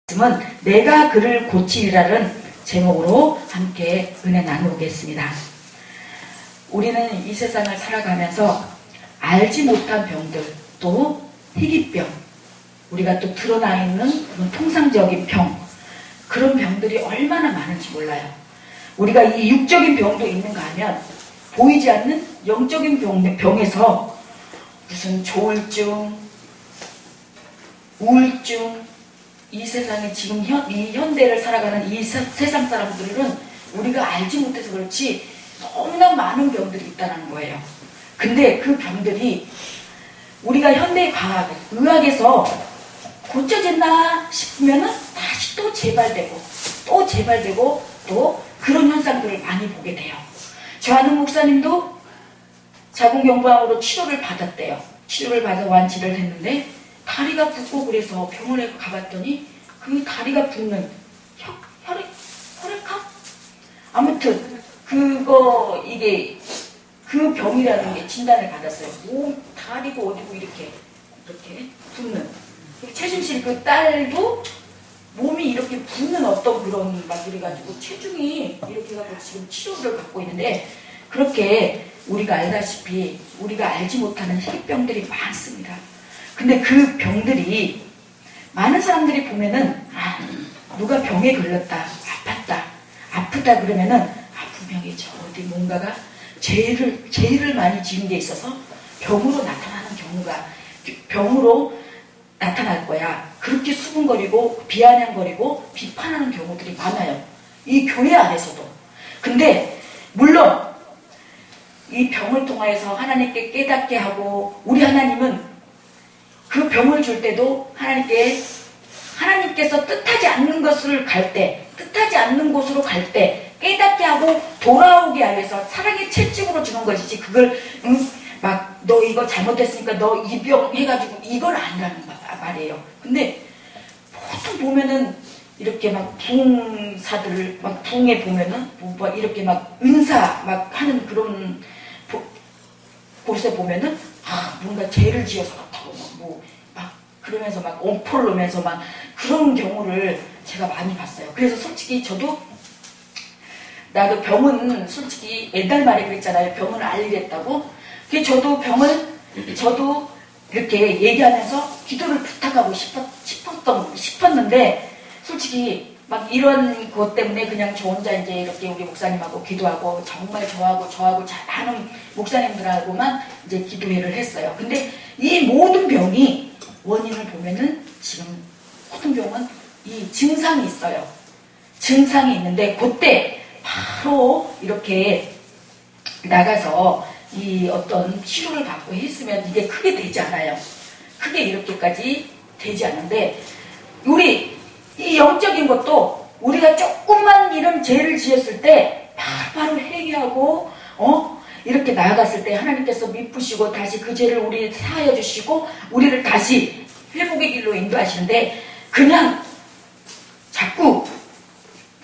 말씀은 내가 그를 고치리라는 제목으로 함께 은혜 나누겠습니다. 우리는 이 세상을 살아가면서 알지 못한 병들, 또 희귀병, 우리가 또 드러나 있는 그런 통상적인 병, 그런 병들이 얼마나 많은지 몰라요. 우리가 이 육적인 병도 있는가 하면 보이지 않는 영적인 병에서 무슨 조울증, 우울증, 이 세상에 지금 이 현대를 살아가는 이 세상 사람들은 우리가 알지 못해서 그렇지 너무나 많은 병들이 있다는 거예요. 근데 그 병들이 우리가 현대 과학, 의학에서 고쳐졌나 싶으면은 다시 또 재발되고 또 그런 현상들을 많이 보게 돼요. 저 아는 목사님도 자궁경부암으로 치료를 받았대요. 치료를 받아 완치를 했는데 다리가 붓고 그래서 병원에 가봤더니 그 다리가 붓는 혈액암? 아무튼 이게 그 병이라는 게 진단을 받았어요. 몸, 다리고 어디고 이렇게 붓는. 최순실 그 딸도 몸이 이렇게 붓는 어떤 그런 막 이래가지고 체중이 이렇게 해가지고 지금 치료를 받고 있는데, 그렇게 우리가 알다시피 우리가 알지 못하는 희귀병들이 많습니다. 근데 그 병들이 많은 사람들이 보면은 누가 병에 걸렸다, 아프다 그러면은 분명히 저 어디 뭔가가 죄를 많이 지은 게 있어서 병으로 나타날 거야. 그렇게 수군거리고 비아냥거리고 비판하는 경우들이 많아요. 이 교회 안에서도. 근데 물론 이 병을 통하여서 하나님께 깨닫게 하고, 우리 하나님은 그 병을 줄 때도 하나님께서 뜻하지 않는 곳으로 갈 때 깨닫게 하고 돌아오게 하여서 사랑의 채찍으로 주는 것이지, 그걸 막 너 이거 잘못했으니까 너 이 병 해가지고 이건 아니라는 말이에요. 근데 보통 보면은 이렇게 막 부흥사들을 막 부흥에 보면은 뭐 이렇게 막 은사 막 하는 그런 곳에 보면은 뭔가 죄를 지어서 그렇다고 막 그러면서 막 엄포를 놓으면서 막 그런 경우를 제가 많이 봤어요. 그래서 솔직히 나도 병은 솔직히 옛날 말에 그랬잖아요. 병은 알리랬다고. 저도 이렇게 얘기하면서 기도를 부탁하고 싶었는데, 솔직히 막 이런 것 때문에 그냥 저 혼자 이제 이렇게 우리 목사님하고 기도하고 정말 저하고 잘하는 목사님들하고만 이제 기도회를 했어요. 근데 이 모든 병이 원인을 보면은 지금 모든 병은 이 증상이 있어요. 증상이 있는데 그때 바로 이렇게 나가서 이 어떤 치료를 받고 했으면 이게 크게 되지 않아요. 크게 이렇게까지 되지 않는데, 우리 이 영적인 것도 우리가 조금만 이런 죄를 지었을 때 바로 회개하고 이렇게 나아갔을 때 하나님께서 미쁘시고 다시 그 죄를 우리 사하여 주시고 우리를 다시 회복의 길로 인도하시는데, 그냥 자꾸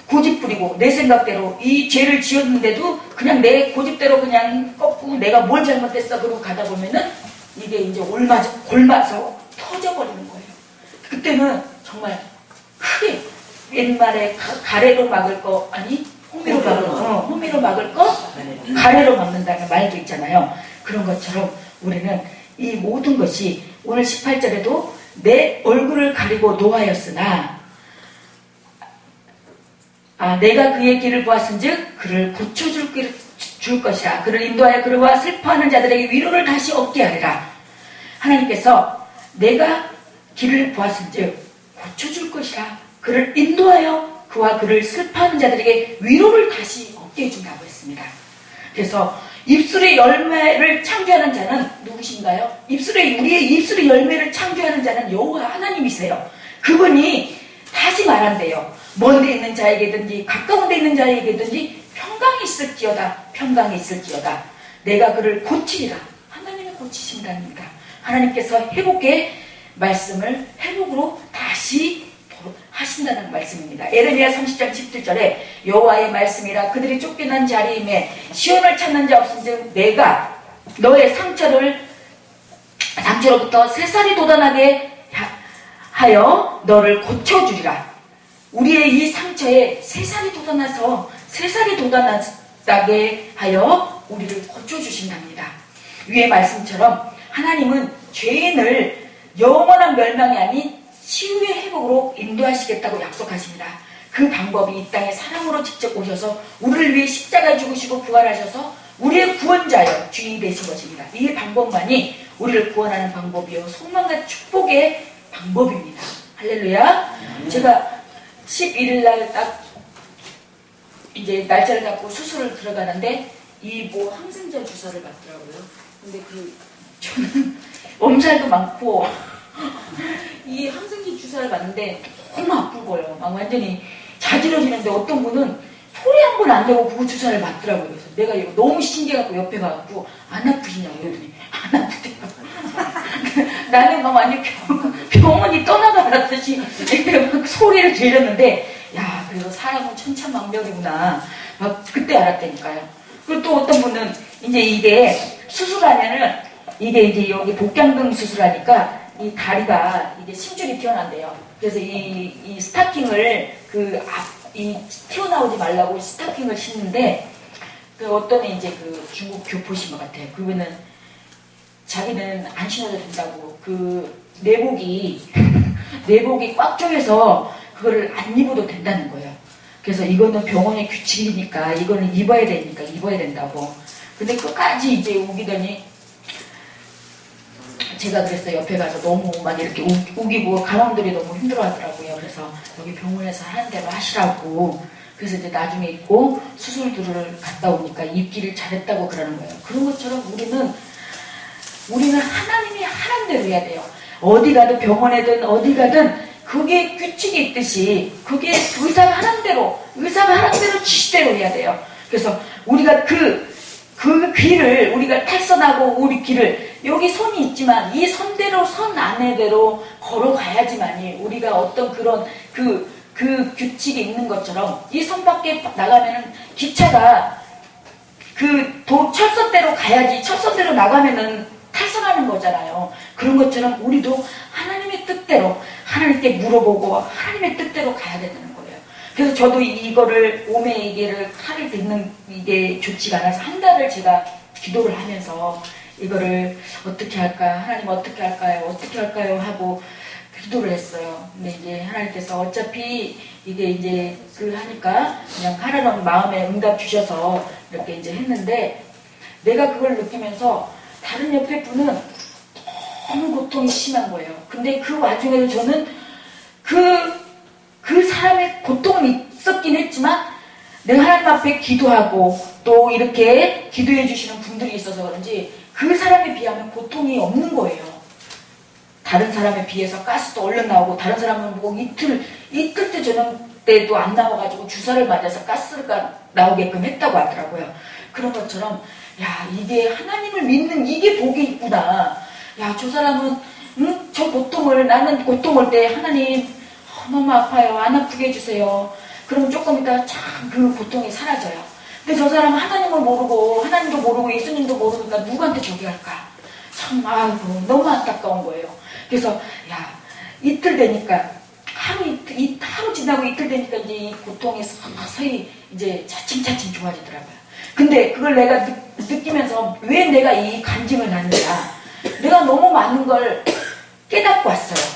고집 부리고 내 생각대로 이 죄를 지었는데도 그냥 내 고집대로 그냥 꺾고 내가 뭘 잘못했어 그러고 가다 보면은 이게 이제 골마서 터져버리는 거예요. 그때는 정말 크게 옛말에 가래로 막을 거 호미로 막을 거 가래로 막는다는 말도 있잖아요. 그런 것처럼 우리는 이 모든 것이 오늘 18절에도 내 얼굴을 가리고 노하였으나 내가 그의 길을 보았은즉 그를 고쳐줄 것이라. 그를 인도하여 그와 슬퍼하는 자들에게 위로를 다시 얻게 하리라. 하나님께서 내가 길을 보았은즉 고쳐줄 것이라. 그를 인도하여 그와 그를 슬퍼하는 자들에게 위로를 다시 얻게 해준다고 했습니다. 그래서 입술의 열매를 창조하는 자는 누구신가요? 우리의 입술의 열매를 창조하는 자는 여호와 하나님이세요. 그분이 다시 말한대요. 먼 데 있는 자에게든지 가까운 데 있는 자에게든지 평강이 있을지어다. 내가 그를 고치리라. 하나님이 고치신다니까. 하나님께서 회복의 말씀을 회복으로 다시 하신다는 말씀입니다. 에레미야 30장 17절에 여호와의 말씀이라. 그들이 쫓겨난 자리임에 시온을 찾는 자 없은즉 내가 너의 상처로부터 새살이 돋아나게 하여 너를 고쳐주리라. 우리의 이 상처에 새살이 돋아나게 하여 우리를 고쳐주신답니다. 위의 말씀처럼 하나님은 죄인을 영원한 멸망이 아닌 치유의 회복으로 인도하시겠다고 약속하십니다. 그 방법이 이 땅에 사랑으로 직접 오셔서 우리를 위해 십자가에 죽으시고 부활하셔서 우리의 구원자여 주인이 되신 것입니다. 이 방법만이 우리를 구원하는 방법이요 소망과 축복의 방법입니다. 할렐루야. 제가 11일날 딱 이제 날짜를 잡고 수술을 들어가는데 이 뭐 항생제 주사를 맞더라고요. 근데 저는 엄살도 많고 이 항생제 주사를 맞는데 너무 아픈 거예요. 막 완전히 자지러지는데 어떤 분은 소리 한 번 안 내고 그 주사를 맞더라고요. 그래서 내가 이거 너무 신기해갖고 옆에 가갖고 안 아프시냐고 그랬더니 안 아프대요. 나는 막 완전 병원이 떠나가라듯이 막 소리를 질렀는데 야 그래서 사람은 천차만별이구나 막 그때 알았다니까요. 그리고 또 어떤 분은 이제 이게 수술하면은 이게 이제 여기 복강등 수술하니까 이 다리가 이게 심줄이 튀어나온대요. 그래서 이 스타킹을 튀어나오지 말라고 스타킹을 신는데 그 어떤 이제 그 중국 교포신 것 같아요. 그분은 자기는 안 신어도 된다고 그 내복이 꽉 조여서 그거를 안 입어도 된다는 거예요. 그래서 이거는 병원의 규칙이니까 이거는 입어야 되니까 입어야 된다고. 근데 끝까지 이제 우기더니 제가 그랬어요. 옆에 가서 너무 막 이렇게 우기고 간원들이 너무 힘들어 하더라고요. 그래서 여기 병원에서 하는 대로 하시라고. 그래서 이제 나중에 입고 수술들을 갔다 오니까 입기를 잘했다고 그러는 거예요. 그런 것처럼 우리는 하나님이 하는 대로 해야 돼요. 어디 가든 병원에든 어디 가든 그게 규칙이 있듯이 그게 의사가 하는 대로 지시대로 해야 돼요. 그래서 우리가 그 길을 우리가 탈선하고 우리 길을 여기 선이 있지만 이 선대로 선 안에대로 걸어가야지만이 우리가 어떤 그런 그 규칙이 있는 것처럼 이 선 밖에 나가면은 기차가 철선대로 가야지 철선대로 나가면은 탈선하는 거잖아요. 그런 것처럼 우리도 하나님의 뜻대로 하나님께 물어보고 하나님의 뜻대로 가야 된다는 거예요. 그래서 저도 이거를 오메이게를 칼을 듣는 이게 좋지가 않아서 한 달을 제가 기도를 하면서 이거를 어떻게 할까 하나님 어떻게 할까요 하고 기도를 했어요. 근데 이제 하나님께서 어차피 이게 이제 하니까 그냥 하라는 마음에 응답 주셔서 이렇게 이제 했는데 내가 그걸 느끼면서 다른 옆에 분은 너무 고통이 심한 거예요. 근데 그 와중에도 저는 그 사람의 고통은 있었긴 했지만 내가 하나님 앞에 기도하고 또 이렇게 기도해 주시는 분들이 있어서 그런지 그 사람에 비하면 고통이 없는 거예요. 다른 사람에 비해서 가스도 얼른 나오고 다른 사람은 뭐 이틀째 저녁 때도 안 나와가지고 주사를 맞아서 가스가 나오게끔 했다고 하더라고요. 그런 것처럼 야 이게 하나님을 믿는 이게 복이 있구나. 야 저 사람은 저 고통을 나는 고통 올 때 하나님 너무 아파요. 안 아프게 해주세요. 그럼 조금 있다 참 그 고통이 사라져요. 근데 저 사람은 하나님을 모르고 하나님도 모르고 예수님도 모르니까 누구한테 저기 할까? 참 아이고 너무 안타까운 거예요. 그래서 야 이틀 되니까 하루 지나고 이틀 되니까 이제 이 고통이 서서히 이제 차츰차츰 좋아지더라고요. 근데 그걸 내가 느끼면서 왜 내가 이 간증을 하는가? 내가 너무 많은 걸 깨닫고 왔어요.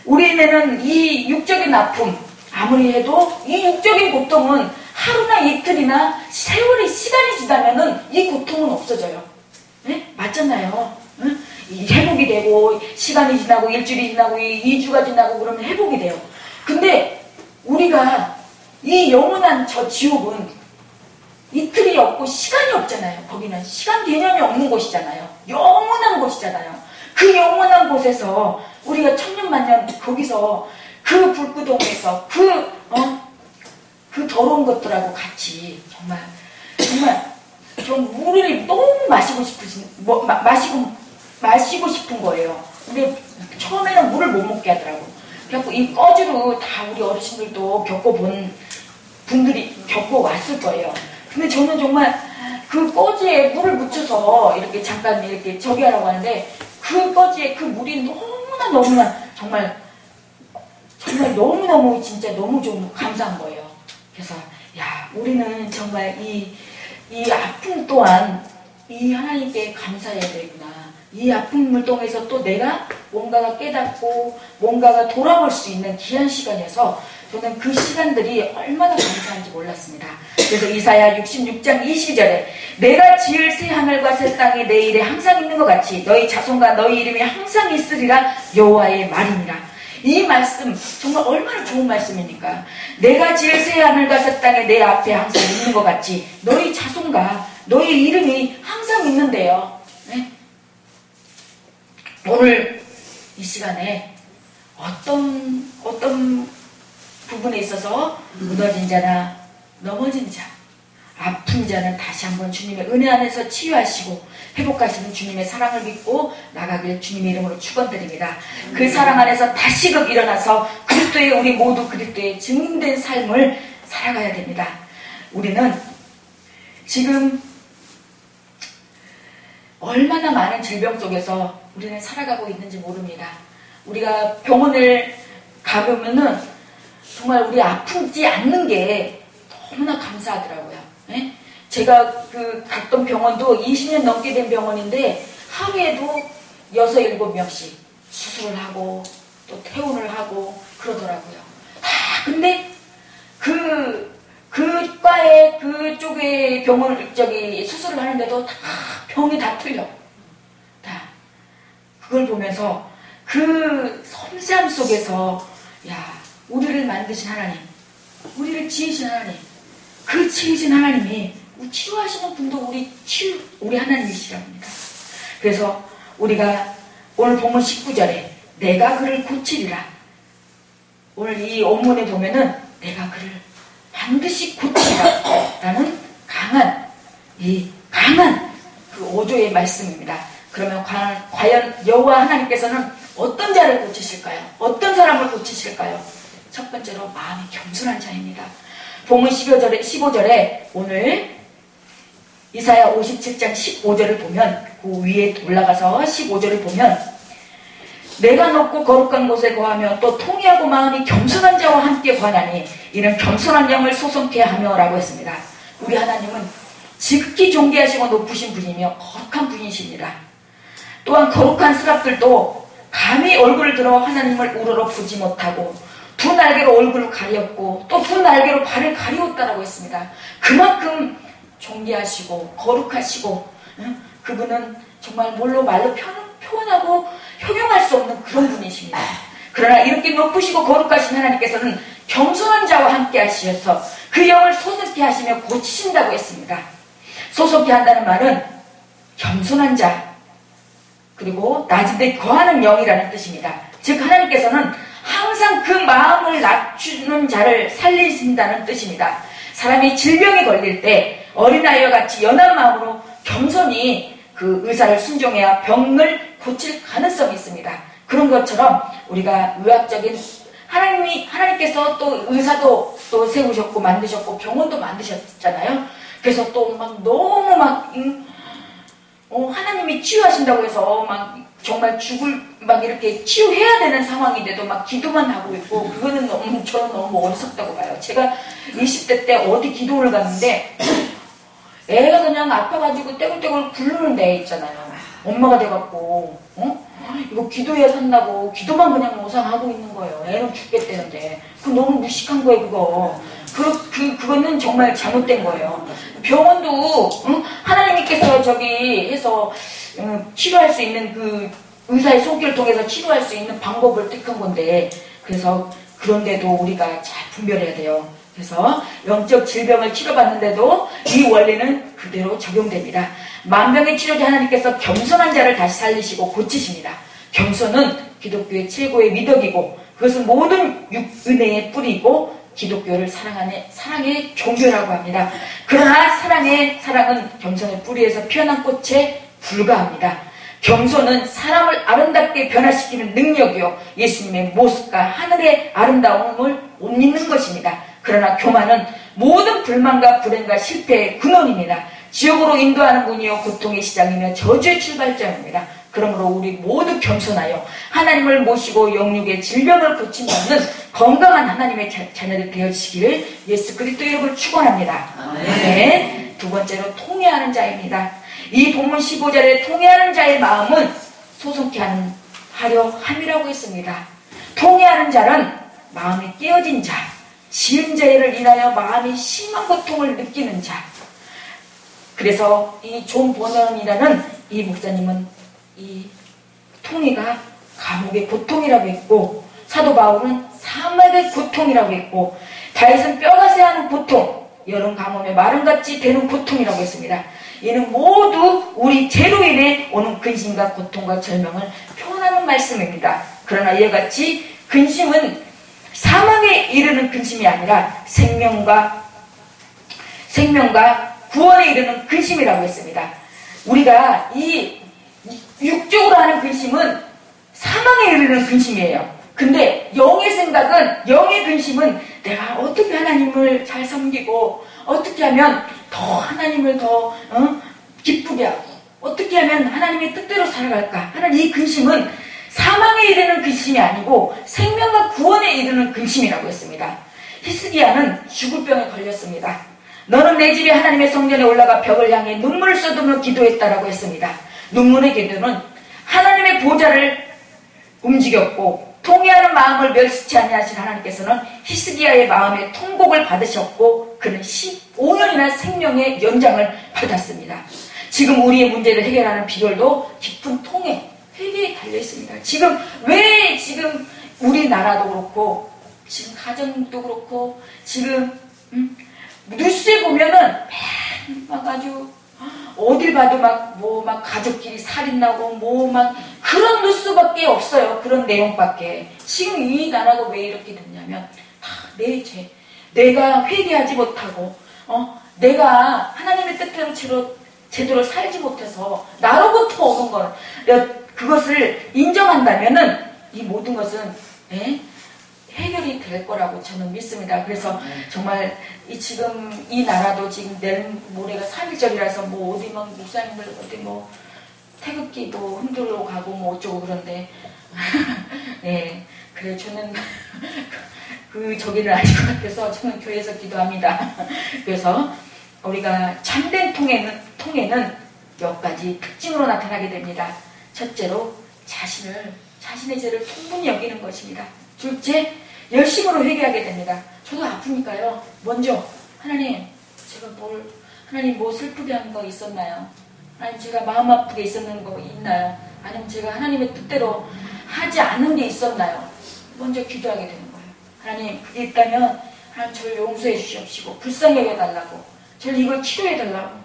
우리는 이 육적인 아픔 아무리 해도 이 육적인 고통은 하루나 이틀이나 세월이 시간이 지나면은 이 고통은 없어져요. 네? 맞잖아요. 응? 회복이 되고 시간이 지나고 일주일이 지나고 2주가 지나고 그러면 회복이 돼요. 근데 우리가 이 영원한 저 지옥은 이틀이 없고 시간이 없잖아요. 거기는 시간 개념이 없는 곳이잖아요. 영원한 곳이잖아요. 그 영원한 곳에서 우리가 천년만년 거기서 그 불구덩이에서 그 더러운 것들하고 같이 정말 좀 물을 너무 마시고 싶은 거예요. 근데 처음에는 물을 못 먹게 하더라고. 그래갖고 이 꺼지로 다 우리 어르신들도 겪어본 분들이 겪어왔을 거예요. 근데 저는 정말 그 꺼지에 물을 묻혀서 이렇게 잠깐 이렇게 저기 하라고 하는데 그 꺼지에 그 물이 너무나 정말 정말 너무너무 진짜 너무 좀 감사한 거예요. 그래서 야, 우리는 정말 이 아픔 또한 이 하나님께 감사해야 되구나. 이 아픔을 통해서 또 내가 뭔가가 깨닫고 뭔가가 돌아볼 수 있는 귀한 시간이어서 저는 그 시간들이 얼마나 감사한지 몰랐습니다. 그래서 이사야 66장 22절에 내가 지을 새 하늘과 새 땅이 내 일에 항상 있는 것 같이 너희 자손과 너희 이름이 항상 있으리라 여호와의 말이니라. 이 말씀 정말 얼마나 좋은 말씀입니까? 내가 지을 새 하늘과 새 땅에 내 앞에 항상 있는 것 같이 너희 자손과 너희 이름이 항상 있는데요. 네? 오늘 이 시간에 어떤 부분에 있어서 무너진 자나 넘어진 자, 아픈 자는 다시 한번 주님의 은혜 안에서 치유하시고 회복하시는 주님의 사랑을 믿고 나가길 주님의 이름으로 축원드립니다. 그 사랑 안에서 다시금 일어나서 그리스도의 우리 모두 그리스도의 증인된 삶을 살아가야 됩니다. 우리는 지금 얼마나 많은 질병 속에서 우리는 살아가고 있는지 모릅니다. 우리가 병원을 가보면은 정말 우리 아프지 않는 게 너무나 감사하더라고요. 네? 제가 갔던 병원도 20년 넘게 된 병원인데 하루에도 6, 7명씩 수술을 하고 또 퇴원을 하고 그러더라고요. 근데 그 과에 그쪽에 수술을 하는데도 다 병이 다 풀려. 다. 그걸 보면서 그 섬세함 속에서 야, 우리를 만드신 하나님, 우리를 지으신 하나님, 그 지으신 하나님이 치유하시는 분도 우리 하나님이시라고 합니다. 그래서 우리가 오늘 본문 19절에 내가 그를 고치리라. 오늘 이 본문에 보면은 내가 그를 반드시 고치리라 라는 강한 그 5조의 말씀입니다. 그러면 과연 여호와 하나님께서는 어떤 자를 고치실까요? 어떤 사람을 고치실까요? 첫 번째로 마음이 겸손한 자입니다. 본문 15절에 오늘 이사야 57장 15절을 보면 그 위에 올라가서 15절을 보면 내가 높고 거룩한 곳에 거하며 또 통회하고 마음이 겸손한 자와 함께 거하나니 이는 겸손한 영을 소성케 하며 라고 했습니다. 우리 하나님은 지극히 존귀하시고 높으신 분이며 거룩한 분이십니다. 또한 거룩한 스랍들도 감히 얼굴을 들어 하나님을 우러러 보지 못하고 두 날개로 얼굴을 가렸고 또 두 날개로 발을 가리웠다라고 했습니다. 그만큼 존귀하시고 거룩하시고 그분은 정말 말로 표현하고 형용할 수 없는 그런 분이십니다. 그러나 이렇게 높으시고 거룩하신 하나님께서는 겸손한 자와 함께 하시어서 그 영을 소속케 하시며 고치신다고 했습니다. 소속케 한다는 말은 겸손한 자 그리고 낮은 데 거하는 영이라는 뜻입니다. 즉 하나님께서는 항상 그 마음을 낮추는 자를 살리신다는 뜻입니다. 사람이 질병에 걸릴 때 어린아이와 같이 연한 마음으로 겸손히 그 의사를 순종해야 병을 고칠 가능성이 있습니다. 그런 것처럼 우리가 의학적인 하나님께서 또 의사도 또 세우셨고 만드셨고 병원도 만드셨잖아요. 그래서 또 너무 하나님이 치유하신다고 해서 정말 이렇게 치유해야 되는 상황인데도 기도만 하고 있고 그거는 저는 너무 어리석다고 봐요. 제가 20대 때 어디 기도를 갔는데 애가 그냥 아파가지고 떼굴떼굴 굴르는 애 있잖아요. 엄마가 돼갖고 이거 기도해야 산다고 기도만 그냥 모상하고 있는 거예요. 애는 죽겠다는데 그거 너무 무식한 거예요. 그거는 정말 잘못된 거예요. 병원도 하나님께서 해서 치료할 수 있는 그 의사의 손길을 통해서 치료할 수 있는 방법을 택한 건데 그래서 그런데도 우리가 잘 분별해야 돼요. 그래서 영적 질병을 치료받는데도 이 원리는 그대로 적용됩니다. 만병의 치료자 하나님께서 겸손한 자를 다시 살리시고 고치십니다. 겸손은 기독교의 최고의 미덕이고 그것은 모든 은혜의 뿌리이고 기독교를 사랑의 종교라고 합니다. 그러나 사랑은 겸손의 뿌리에서 피어난 꽃에 불과합니다. 겸손은 사람을 아름답게 변화시키는 능력이요 예수님의 모습과 하늘의 아름다움을 못 잊는 것입니다. 그러나 교만은 모든 불만과 불행과 실패의 근원입니다. 지옥으로 인도하는 문이요 고통의 시작이며 저주의 출발점입니다. 그러므로 우리 모두 겸손하여 하나님을 모시고 영육의 질병을 고침받는 건강한 하나님의 자녀들 되어지시기를 예수 그리스도 이름으로 축원합니다. 네. 두 번째로 통회하는 자입니다. 이 본문 15절에 통회하는 자의 마음은 소송케 하려 함이라고 했습니다. 통회하는 자는 마음이 깨어진 자, 지은 죄를 인하여 마음이 심한 고통을 느끼는 자. 그래서 이 존 버넌이라는 이 목사님은 이 통회가 감옥의 고통이라고 했고, 사도 바울은 사막의 고통이라고 했고, 다윗은 뼈가 새하는 고통, 여름 가뭄에 마름같이 되는 고통이라고 했습니다. 이는 모두 우리 죄로 인해 오는 근심과 고통과 절망을 표현하는 말씀입니다. 그러나 이와 같이 근심은 사망에 이르는 근심이 아니라 생명과 구원에 이르는 근심이라고 했습니다. 우리가 이 육적으로 하는 근심은 사망에 이르는 근심이에요. 근데 영의 생각은, 영의 근심은 내가 어떻게 하나님을 잘 섬기고 어떻게 하면 더 하나님을 더 기쁘게 하고 어떻게 하면 하나님의 뜻대로 살아갈까 하는 이 근심은 사망에 이르는 근심이 아니고 생명과 구원에 이르는 근심이라고 했습니다. 히스기야는 죽을 병에 걸렸습니다. 너는 내 집에 하나님의 성전에 올라가 벽을 향해 눈물을 쏟으며 기도했다라고 했습니다. 눈물의 기도는 하나님의 보좌를 움직였고 통회하는 마음을 멸시치 아니하신 하나님께서는 히스기야의 마음에 통곡을 받으셨고 그는 15년이나 생명의 연장을 받았습니다. 지금 우리의 문제를 해결하는 비결도 깊은 통회, 회개에 달려있습니다. 지금 왜 지금 우리나라도 그렇고 지금 가정도 그렇고 지금 뉴스에 보면은 막 아주 어딜 봐도 막 가족끼리 살인나고 막 그런 뉴스밖에 없어요. 그런 내용밖에. 지금 이 나라가 왜 이렇게 됐냐면 다 내 죄, 내가 회개하지 못하고 내가 하나님의 뜻대로 제대로 살지 못해서 나로부터 오는 걸 그것을 인정한다면은 이 모든 것은 해결이 될 거라고 저는 믿습니다. 그래서 정말 지금 이 나라도 지금 내일 모레가 3.1절이라서 어디 막 목사님들 어디 태극기 흔들러 가고 어쩌고 그런데 네, 그래 저는 그 저기를 아실 것 같아서 저는 교회에서 기도합니다. 그래서 우리가 참된 통해는 몇 가지 특징으로 나타나게 됩니다. 첫째로 자신의 죄를 충분히 여기는 것입니다. 둘째, 열심으로 회개하게 됩니다. 저도 아프니까요. 먼저 하나님, 제가 하나님 슬프게 한 거 있었나요? 아니면 제가 마음 아프게 있었는 거 있나요? 아니면 제가 하나님의 뜻대로 하지 않은 게 있었나요? 먼저 기도하게 되는 거예요. 하나님, 그게 있다면 하나님 저를 용서해 주시옵시고 불쌍히 여겨달라고, 저를 이걸 치료해 달라고.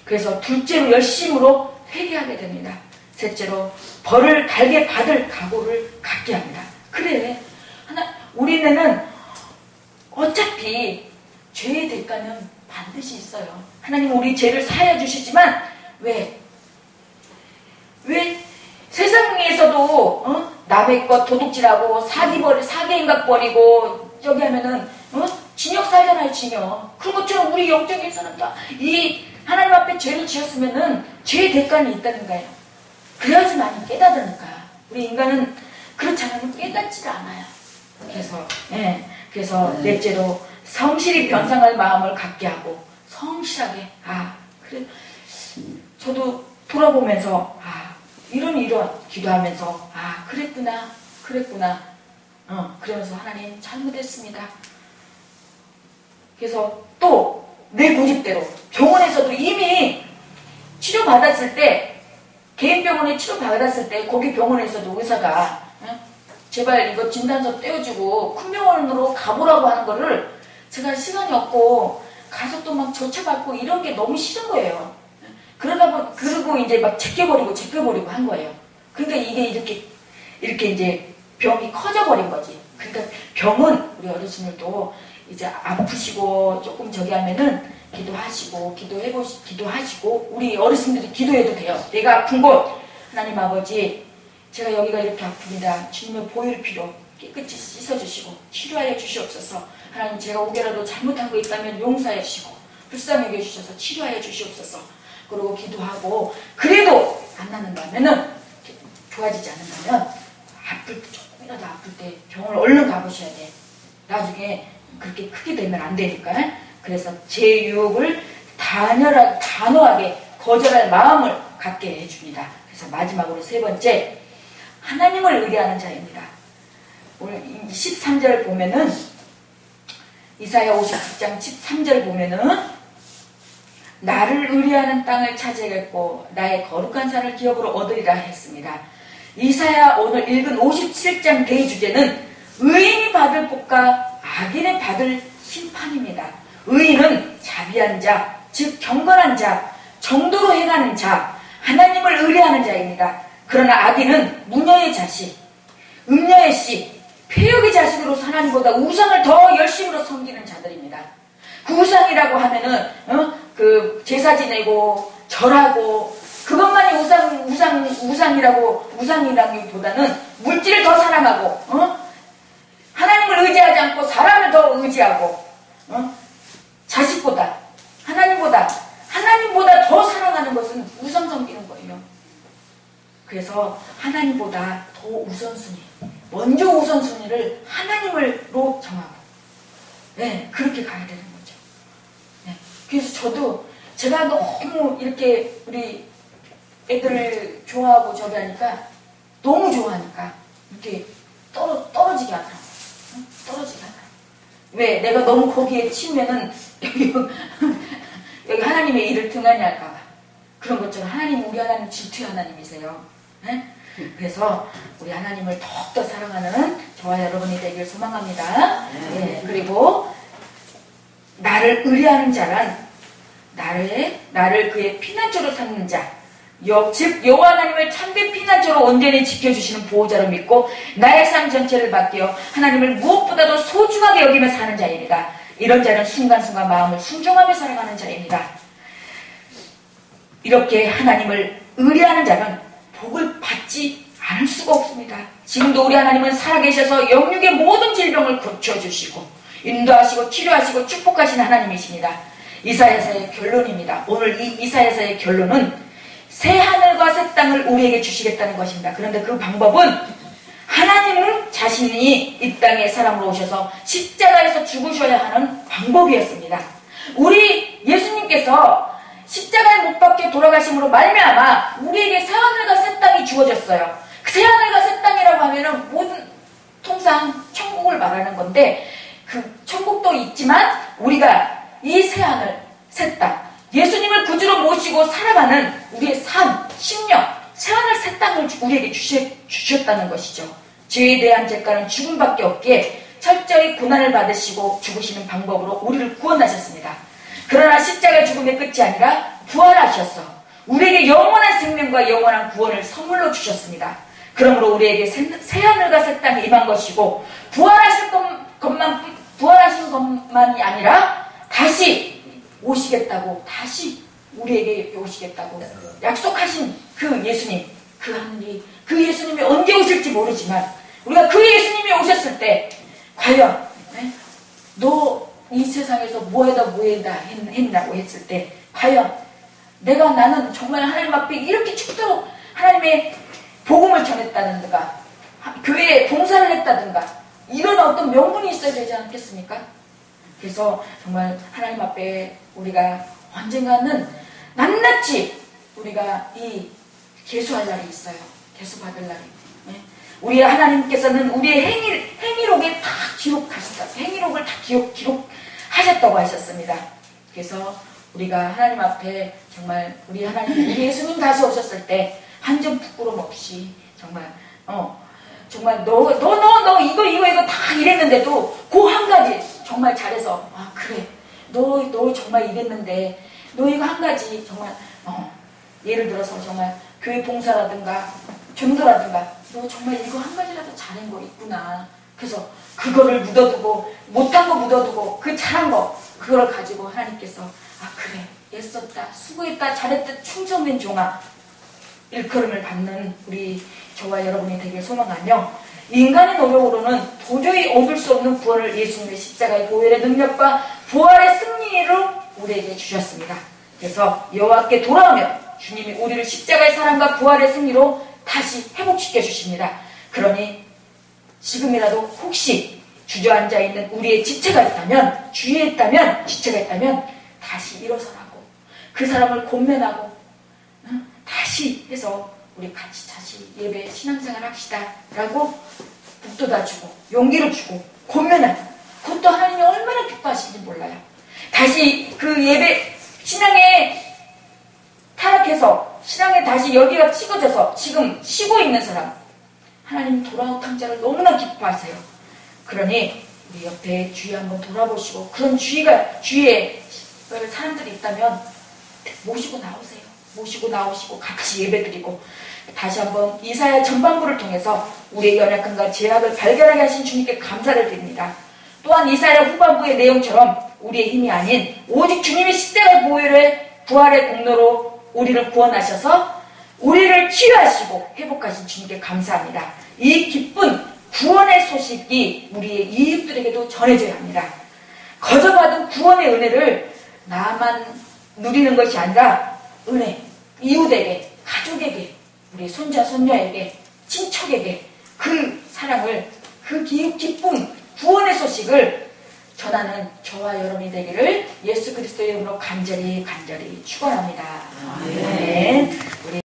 그래서 둘째로 열심으로 회개하게 됩니다. 셋째로 벌을 달게 받을 각오를 갖게 합니다. 그래, 우리는 어차피 죄의 대가는 반드시 있어요. 하나님 우리 죄를 사하여 주시지만 왜 세상에서도 남의 것 도둑질하고 사기행각 버리고 여기 하면은 징역 살잖아요. 징역. 그런 것처럼 우리 영적에서는 다 이 하나님 앞에 죄를 지었으면은 죄의 대가는 있다는 거예요. 그래야지만 깨닫으니까. 우리 인간은 그렇지 않으면 깨닫지를 않아요. 그래서 넷째로 성실히 변상할 마음을 갖게 하고 성실하게 그래 저도 돌아보면서 이런 기도하면서 그랬구나 그러면서 하나님 잘못했습니다. 그래서 또 내 고집대로 병원에서도 이미 치료받았을 때 개인병원에 치료받았을 때 거기 병원에서도 의사가 제발 이거 진단서 떼어주고 큰 병원으로 가보라고 하는 거를 제가 시간이 없고 가서 또 막 조차받고 이런 게 너무 싫은 거예요. 그러고 이제 막 제껴버리고 한 거예요. 그러니까 이게 이렇게 이제 병이 커져버린 거지. 그러니까 병은 우리 어르신들도 이제 아프시고 조금 저기 하면은 기도하시고 우리 어르신들이 기도해도 돼요. 내가 아픈 곳 하나님 아버지 제가 여기가 이렇게 아픕니다. 주님의 보혈 피로 깨끗이 씻어주시고 치료하여 주시옵소서. 하나님 제가 혹여라도 잘못한 거 있다면 용서해 주시고 불쌍히 여겨주셔서 치료하여 주시옵소서. 그러고 기도하고 그래도 안 낫는다면은, 좋아지지 않는다면, 아플 때, 조금이라도 아플 때 병원을 얼른 가보셔야 돼. 나중에 그렇게 크게 되면 안 되니까. 그래서 제 유혹을 단호하게 거절할 마음을 갖게 해줍니다. 그래서 마지막으로 세 번째, 하나님을 의뢰하는 자입니다. 오늘 13절 보면은, 이사야 59장 13절 보면은, 나를 의뢰하는 땅을 차지하겠고 나의 거룩한 산을 기업으로 얻으리라 했습니다. 이사야 오늘 읽은 57장 대주제는 의인이 받을 복과 악인이 받을 심판입니다. 의인은 자비한 자, 즉 경건한 자, 정도로 행하는 자, 하나님을 의뢰하는 자입니다. 그러나 악인은 무녀의 자식, 음녀의 씨, 폐역의 자식으로 하나님보다 우상을 더 열심으로 섬기는 자들입니다. 그 우상이라고 하면은 그 제사 지내고 절하고 그것만이 우상이라기보다는 물질을 더 사랑하고 하나님을 의지하지 않고 사람을 더 의지하고 자식보다 하나님보다 더 사랑하는 것은 우상 섬기는 거예요. 그래서 하나님보다 더 우선순위, 먼저 우선순위를 하나님으로 정하고, 네, 그렇게 가야 되는 거죠. 네, 그래서 저도 제가 너무 이렇게 우리 애들을 좋아하고 저기 하니까, 너무 좋아하니까 이렇게 떨어지게 하더라고요. 떨어지게 하더라고요. 왜? 내가 너무 거기에 치면은 여기 하나님의 일을 등한히 할까봐. 그런 것처럼 우리 하나님 질투의 하나님이세요. 네? 그래서 우리 하나님을 더욱더 사랑하는 저와 여러분이 되길 소망합니다. 네, 그리고 나를 의뢰하는 자란 나를 그의 피난처로 삼는 자, 즉 여호와 하나님을 참된 피난처로 온전히 지켜주시는 보호자로 믿고 나의 삶 전체를 맡겨 하나님을 무엇보다도 소중하게 여기며 사는 자입니다. 이런 자는 순간순간 마음을 순종하며 살아가는 자입니다. 이렇게 하나님을 의뢰하는 자는 복을 받지 않을 수가 없습니다. 지금도 우리 하나님은 살아계셔서 영육의 모든 질병을 고쳐주시고 인도하시고 치료하시고 축복하시는 하나님이십니다. 이사야서의 결론입니다. 오늘 이 이사야서의 결론은 새 하늘과 새 땅을 우리에게 주시겠다는 것입니다. 그런데 그 방법은 하나님은 자신이 이 땅에 사람으로 오셔서 십자가에서 죽으셔야 하는 방법이었습니다. 우리 예수님께서 십자가에 못 박혀 돌아가심으로 말미암아 우리에게 새 하늘과 새 땅이 주어졌어요. 그 새 하늘과 새 땅이라고 하면은 모든 통상 천국을 말하는 건데, 그 천국도 있지만 우리가 이 새 하늘, 새 땅, 예수님을 구주로 모시고 살아가는 우리의 삶, 심령, 새 하늘, 새 땅을 우리에게 주셨다는 것이죠. 죄에 대한 죄가는 죽음밖에 없기에 철저히 고난을 받으시고 죽으시는 방법으로 우리를 구원하셨습니다. 그러나 십자가 죽음의 끝이 아니라 부활하셔서 우리에게 영원한 생명과 영원한 구원을 선물로 주셨습니다. 그러므로 우리에게 새 하늘과 새 땅이 임한 것이고 부활하신 것만이 아니라 다시 오시겠다고, 다시 우리에게 오시겠다고 약속하신 그 예수님, 그 하늘이, 그 예수님이 언제 오실지 모르지만 우리가 그 예수님이 오셨을 때 과연 너 이 세상에서 뭐해다 했냐고 했을 때 과연 나는 정말 하나님 앞에 이렇게 죽도록 하나님의 복음을 전했다든가 교회에 봉사를 했다든가 이런 어떤 명분이 있어야 되지 않겠습니까? 그래서 정말 하나님 앞에 우리가 언젠가는 낱낱이 우리가 이 계수할 날이 있어요. 계수받을 날이. 우리 하나님께서는 우리의 행위록에 다 기록하셨다. 행위록을 다 기록하셨다고 하셨습니다. 그래서 우리가 하나님 앞에 정말 우리 예수님 다시 오셨을 때 한 점 부끄럼 없이 정말 너 이거 다 이랬는데도 그 한 가지 정말 잘해서 그래 너 정말 이랬는데 너 이거 한 가지 정말 예를 들어서 정말 교회 봉사라든가 전도라든가 너 정말 이거 한 가지라도 잘한 거 있구나. 그래서 그거를 묻어두고 못한 거 묻어두고 그 잘한 거 그걸 가지고 하나님께서 그래 애썼다 수고했다 잘했다 충성된 종아 일컬음을 받는 우리 저와 여러분이 되길 소망하며, 인간의 노력으로는 도저히 얻을 수 없는 구원을 예수님의 십자가의 보혈의 능력과 부활의 승리로 우리에게 주셨습니다. 그래서 여호와께 돌아오면 주님이 우리를 십자가의 사랑과 부활의 승리로 다시 회복시켜 주십니다. 그러니 지금이라도 혹시 주저앉아 있는 우리의 지체가 있다면, 주위에 있다면, 지체가 있다면 다시 일어서라고, 그 사람을 권면하고 다시 해서 우리 같이 다시 예배 신앙생활 합시다 라고 북돋아주고 용기를 주고 권면하고, 그것도 하나님이 얼마나 기뻐하시는지 몰라요. 다시 그 예배 신앙에 타락해서 신앙에 다시 여기가 찍어져서 지금 쉬고 있는 사람, 하나님 돌아온 탕자를 너무나 기뻐하세요. 그러니 우리 옆에 주위 한번 돌아보시고, 그런 주위에 사람들이 있다면 모시고 나오세요. 모시고 나오시고 같이 예배드리고, 다시 한번 이사야 전반부를 통해서 우리의 연약함과 죄악을 발견하게 하신 주님께 감사를 드립니다. 또한 이사야 후반부의 내용처럼 우리의 힘이 아닌 오직 주님의 십자가 부활의 공로로 우리를 구원하셔서 우리를 치유하시고 회복하신 주님께 감사합니다. 이 기쁜 구원의 소식이 우리의 이웃들에게도 전해져야 합니다. 거저받은 구원의 은혜를 나만 누리는 것이 아니라 은혜, 이웃에게, 가족에게, 우리 손자, 손녀에게, 친척에게 그 사랑을, 그 기쁨, 구원의 소식을 전하는 저와 여러분이 되기를 예수 그리스도의 이름으로 간절히 축원합니다. 아멘.